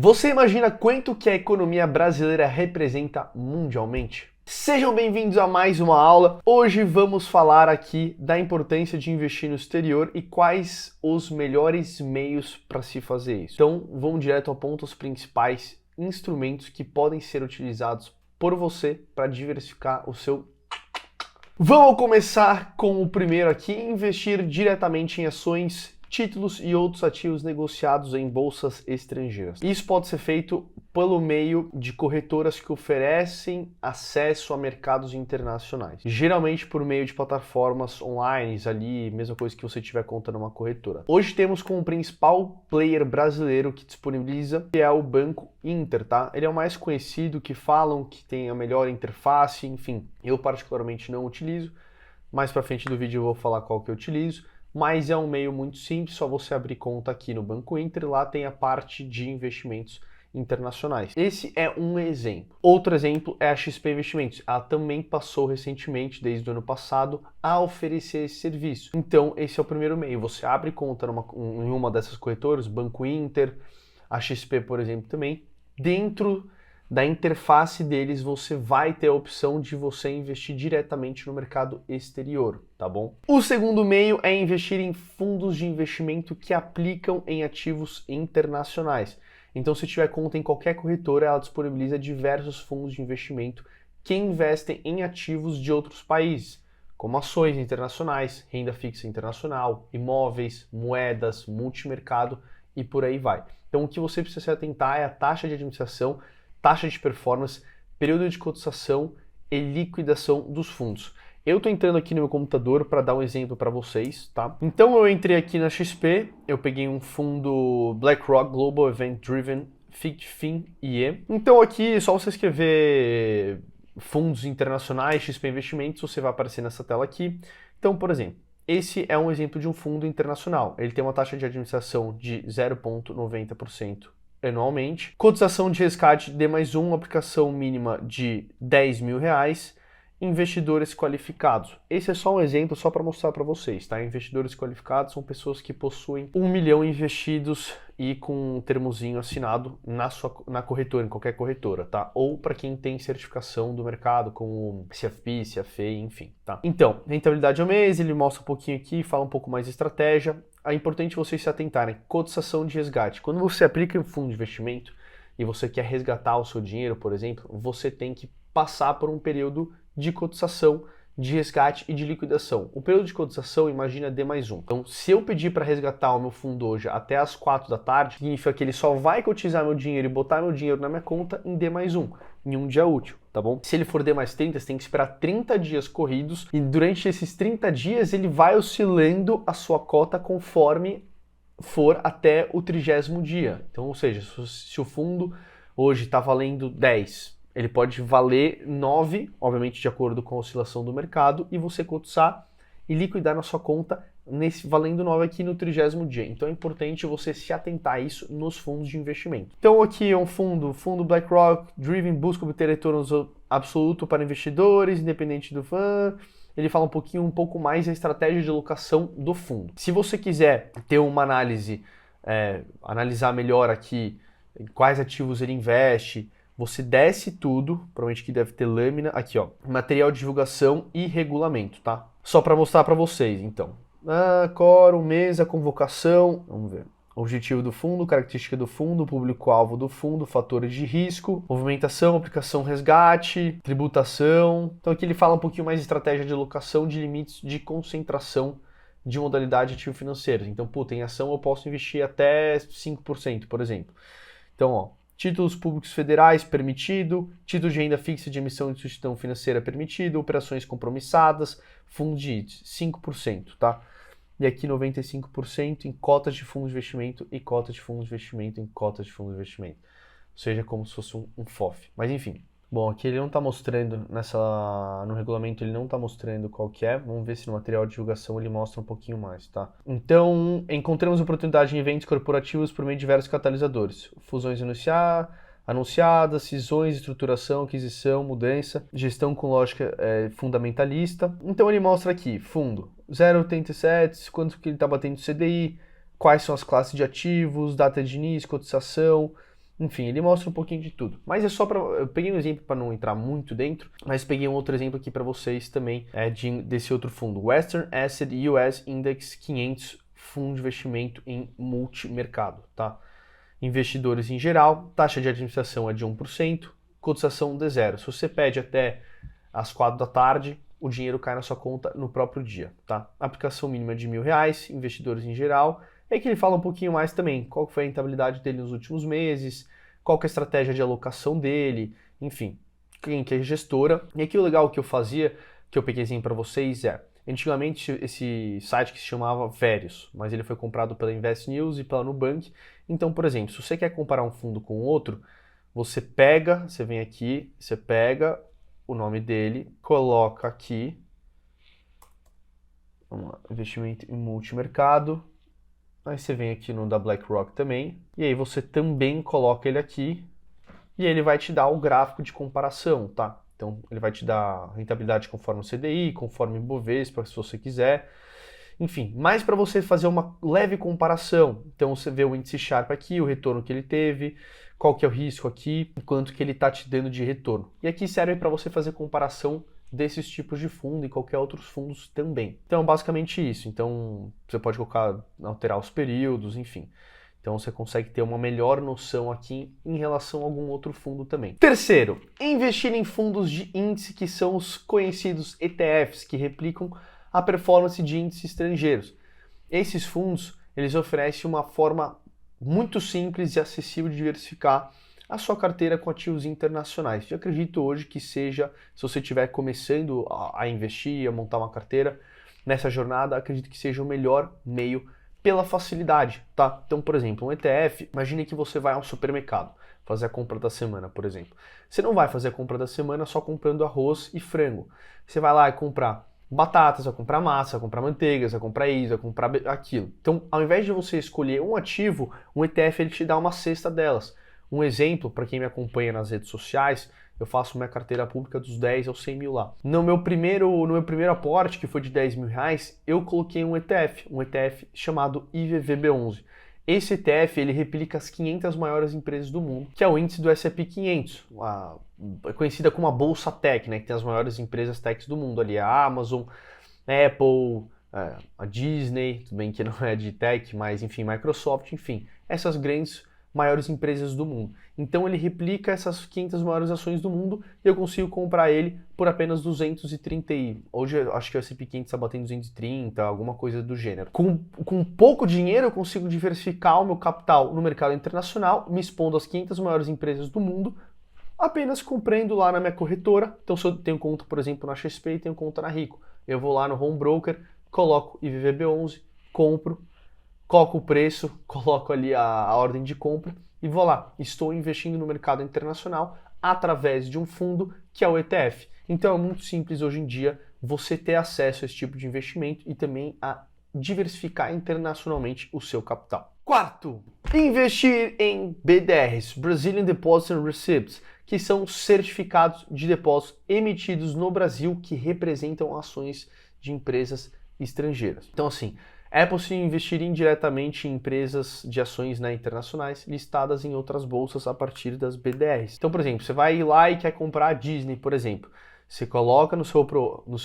Você imagina quanto que a economia brasileira representa mundialmente? Sejam bem-vindos a mais uma aula. Hoje vamos falar aqui da importância de investir no exterior e quais os melhores meios para se fazer isso. Então, vamos direto ao ponto, os principais instrumentos que podem ser utilizados por você para diversificar o seu. Vamos começar com o primeiro aqui, investir diretamente em ações, títulos e outros ativos negociados em bolsas estrangeiras. Isso pode ser feito pelo meio de corretoras que oferecem acesso a mercados internacionais. Geralmente por meio de plataformas online, ali, mesma coisa que você tiver conta numa corretora. Hoje temos como principal player brasileiro que disponibiliza, que é o Banco Inter, tá? Ele é o mais conhecido, que falam que tem a melhor interface, enfim. Eu particularmente não utilizo. Mais pra frente do vídeo eu vou falar qual que eu utilizo. Mas é um meio muito simples, só você abrir conta aqui no Banco Inter, lá tem a parte de investimentos internacionais. Esse é um exemplo. Outro exemplo é a XP Investimentos. Ela também passou recentemente, desde o ano passado, a oferecer esse serviço. Então, esse é o primeiro meio. Você abre conta em uma dessas corretoras, Banco Inter, a XP, por exemplo, também. Dentro da interface deles, você vai ter a opção de você investir diretamente no mercado exterior, tá bom? O segundo meio é investir em fundos de investimento que aplicam em ativos internacionais. Então, se tiver conta em qualquer corretora, ela disponibiliza diversos fundos de investimento que investem em ativos de outros países, como ações internacionais, renda fixa internacional, imóveis, moedas, multimercado e por aí vai. Então, o que você precisa se atentar é a taxa de administração, taxa de performance, período de cotização e liquidação dos fundos. Eu estou entrando aqui no meu computador para dar um exemplo para vocês, tá? Então eu entrei aqui na XP, eu peguei um fundo BlackRock Global Event Driven FICFIN IE. Então aqui é só você escrever fundos internacionais, XP Investimentos, você vai aparecer nessa tela aqui. Então, por exemplo, esse é um exemplo de um fundo internacional. Ele tem uma taxa de administração de 0,90% anualmente. Cotização de resgate D+1, aplicação mínima de R$10.000, investidores qualificados. Esse é só um exemplo, só para mostrar para vocês, tá? Investidores qualificados são pessoas que possuem 1 milhão investidos e com um termozinho assinado na corretora, em qualquer corretora, tá? Ou para quem tem certificação do mercado, como CFP, CFA, enfim, tá? Então, rentabilidade ao mês, ele mostra um pouquinho aqui, fala um pouco mais de estratégia. É importante vocês se atentarem. Cotização de resgate. Quando você aplica em fundo de investimento e você quer resgatar o seu dinheiro, por exemplo, você tem que passar por um período de cotização, de resgate e de liquidação. O período de cotização, imagina D+1. Então, se eu pedir para resgatar o meu fundo hoje até as 4 da tarde, significa que ele só vai cotizar meu dinheiro e botar meu dinheiro na minha conta em D+1, em um dia útil, tá bom? Se ele for D+30, você tem que esperar 30 dias corridos e durante esses 30 dias ele vai oscilando a sua cota conforme for até o 30º dia. Então, ou seja, se o fundo hoje está valendo 10, ele pode valer 9, obviamente de acordo com a oscilação do mercado, e você cotizar e liquidar na sua conta valendo 9 aqui no 30º dia. Então é importante você se atentar a isso nos fundos de investimento. Então aqui é um fundo BlackRock, Driven, busca obter retorno absoluto para investidores, independente do fundo. Ele fala um pouco mais da estratégia de alocação do fundo. Se você quiser ter uma análise, analisar melhor aqui em quais ativos ele investe, você desce tudo, provavelmente que deve ter lâmina, aqui ó, material de divulgação e regulamento, tá? Só para mostrar para vocês, então. Quórum, mesa, convocação, vamos ver. Objetivo do fundo, característica do fundo, público-alvo do fundo, fatores de risco, movimentação, aplicação, resgate, tributação. Então aqui ele fala um pouquinho mais de estratégia de alocação de limites de concentração de modalidade de ativo financeiro. Então, em ação eu posso investir até 5%, por exemplo. Então, ó, títulos públicos federais, permitido. Títulos de renda fixa de emissão de instituição financeira, permitido. Operações compromissadas. Fundo de ITS, 5%, tá? E aqui 95% em cotas de fundos de investimento e cotas de fundos de investimento em cotas de fundos de investimento. Ou seja, como se fosse um FOF. Mas enfim. Bom, aqui ele não está mostrando, no regulamento ele não está mostrando qual que é. Vamos ver se no material de divulgação ele mostra um pouquinho mais, tá? Então, encontramos oportunidade em eventos corporativos por meio de diversos catalisadores. Fusões anunciadas, cisões, estruturação, aquisição, mudança, gestão com lógica fundamentalista. Então ele mostra aqui, fundo 0,87, quanto que ele está batendo CDI, quais são as classes de ativos, data de início, cotização, Enfim, ele mostra um pouquinho de tudo. Mas é só para... Eu peguei um exemplo para não entrar muito dentro, mas peguei um outro exemplo aqui para vocês também desse outro fundo. Western Asset US Index 500, fundo de investimento em multimercado, tá? Investidores em geral, taxa de administração é de 1%, cotação de zero. Se você pede até às 4 da tarde, o dinheiro cai na sua conta no próprio dia, tá? Aplicação mínima de R$1.000, investidores em geral. É que ele fala um pouquinho mais também, qual foi a rentabilidade dele nos últimos meses, qual que é a estratégia de alocação dele, enfim, quem que é gestora. E aqui o legal que eu fazia, que eu peguei assim para vocês antigamente esse site que se chamava Verius, mas ele foi comprado pela Invest News e pela Nubank. Então, por exemplo, se você quer comparar um fundo com outro, você vem aqui, você pega o nome dele, coloca aqui, vamos lá, investimento em multimercado. Aí você vem aqui no da BlackRock também, e aí você também coloca ele aqui, e ele vai te dar o gráfico de comparação, tá? Então ele vai te dar rentabilidade conforme o CDI, conforme o Ibovespa, se você quiser. Enfim, mais para você fazer uma leve comparação. Então você vê o índice Sharpe aqui, o retorno que ele teve, qual que é o risco aqui, quanto que ele está te dando de retorno. E aqui serve para você fazer comparação desses tipos de fundo e qualquer outros fundos também. Então, basicamente isso. Então, você pode colocar, alterar os períodos, enfim. Então, você consegue ter uma melhor noção aqui em relação a algum outro fundo também. Terceiro, investir em fundos de índice que são os conhecidos ETFs, que replicam a performance de índices estrangeiros. Esses fundos, eles oferecem uma forma muito simples e acessível de diversificar a sua carteira com ativos internacionais. Eu acredito hoje que seja, se você estiver começando a investir, a montar uma carteira nessa jornada, acredito que seja o melhor meio pela facilidade, tá? Então, por exemplo, um ETF, imagine que você vai ao supermercado fazer a compra da semana, por exemplo. Você não vai fazer a compra da semana só comprando arroz e frango. Você vai lá e comprar batatas, vai comprar massa, vai comprar manteiga, vai comprar isso, vai comprar aquilo. Então, ao invés de você escolher um ativo, um ETF ele te dá uma cesta delas. Um exemplo, para quem me acompanha nas redes sociais, eu faço minha carteira pública dos 10 aos 100 mil lá. No meu primeiro aporte, que foi de R$10.000, eu coloquei um ETF chamado IVVB11. Esse ETF ele replica as 500 maiores empresas do mundo, que é o índice do S&P 500, conhecida como a Bolsa Tech, né, que tem as maiores empresas techs do mundo ali, a Amazon, Apple, a Disney, tudo bem que não é de tech, mas enfim, Microsoft, enfim, essas grandes maiores empresas do mundo. Então ele replica essas 500 maiores ações do mundo e eu consigo comprar ele por apenas 230. Hoje eu acho que o S&P 500 está batendo 230, alguma coisa do gênero. Com pouco dinheiro eu consigo diversificar o meu capital no mercado internacional, me expondo às 500 maiores empresas do mundo, apenas comprando lá na minha corretora. Então se eu tenho conta, por exemplo, na XP e tenho conta na Rico, eu vou lá no Home Broker, coloco IVVB11, compro, coloco o preço, coloco ali a ordem de compra e vou lá. Estou investindo no mercado internacional através de um fundo que é o ETF. Então é muito simples hoje em dia você ter acesso a esse tipo de investimento e também a diversificar internacionalmente o seu capital. Quarto, investir em BDRs, Brazilian Deposit Receipts, que são certificados de depósito emitidos no Brasil que representam ações de empresas estrangeiras. Então assim, é possível investir indiretamente em empresas de ações internacionais listadas em outras bolsas a partir das BDRs. Então, por exemplo, você vai lá e quer comprar a Disney, por exemplo. Você coloca no seu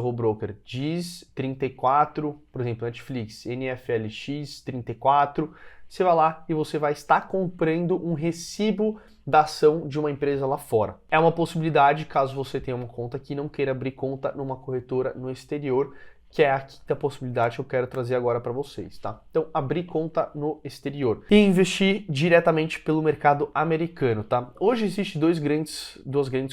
home broker DIS 34, por exemplo, Netflix, NFLX 34. Você vai lá e você vai estar comprando um recibo da ação de uma empresa lá fora. É uma possibilidade caso você tenha uma conta que não queira abrir conta numa corretora no exterior, que é a quinta possibilidade que eu quero trazer agora para vocês, tá? Então, abrir conta no exterior e investir diretamente pelo mercado americano, tá? Hoje existe duas grandes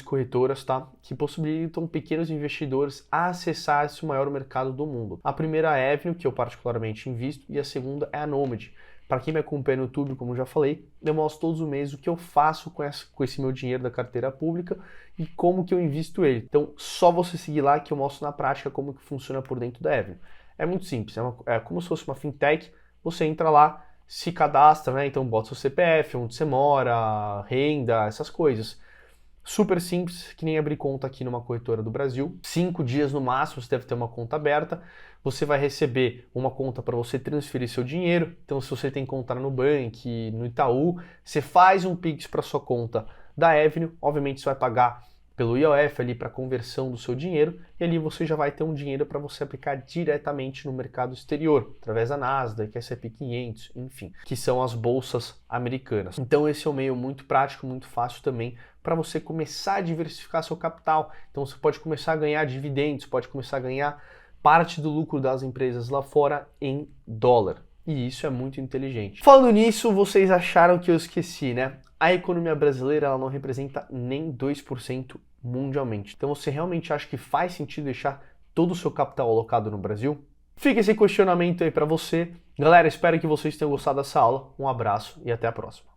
corretoras, tá? Que possibilitam pequenos investidores a acessar esse maior mercado do mundo. A primeira é a Avenue, que eu particularmente invisto, e a segunda é a Nomad. Para quem me acompanha no YouTube, como eu já falei, eu mostro todos os meses o que eu faço com esse meu dinheiro da carteira pública e como que eu invisto ele. Então, só você seguir lá que eu mostro na prática como que funciona por dentro da Avenue. É muito simples, é como se fosse uma fintech, você entra lá, se cadastra, né? Então bota seu CPF, onde você mora, renda, essas coisas. Super simples, que nem abrir conta aqui numa corretora do Brasil. 5 dias no máximo você deve ter uma conta aberta. Você vai receber uma conta para você transferir seu dinheiro. Então, se você tem conta no Nubank, no Itaú, você faz um Pix para sua conta da Avenue. Obviamente, você vai pagar pelo IOF ali para conversão do seu dinheiro e ali você já vai ter um dinheiro para você aplicar diretamente no mercado exterior, através da Nasdaq, S&P 500, enfim, que são as bolsas americanas. Então esse é um meio muito prático, muito fácil também para você começar a diversificar seu capital. Então você pode começar a ganhar dividendos, pode começar a ganhar parte do lucro das empresas lá fora em dólar. E isso é muito inteligente. Falando nisso, vocês acharam que eu esqueci, né? A economia brasileira ela não representa nem 2% mundialmente. Então você realmente acha que faz sentido deixar todo o seu capital alocado no Brasil? Fica esse questionamento aí para você. Galera, espero que vocês tenham gostado dessa aula. Um abraço e até a próxima.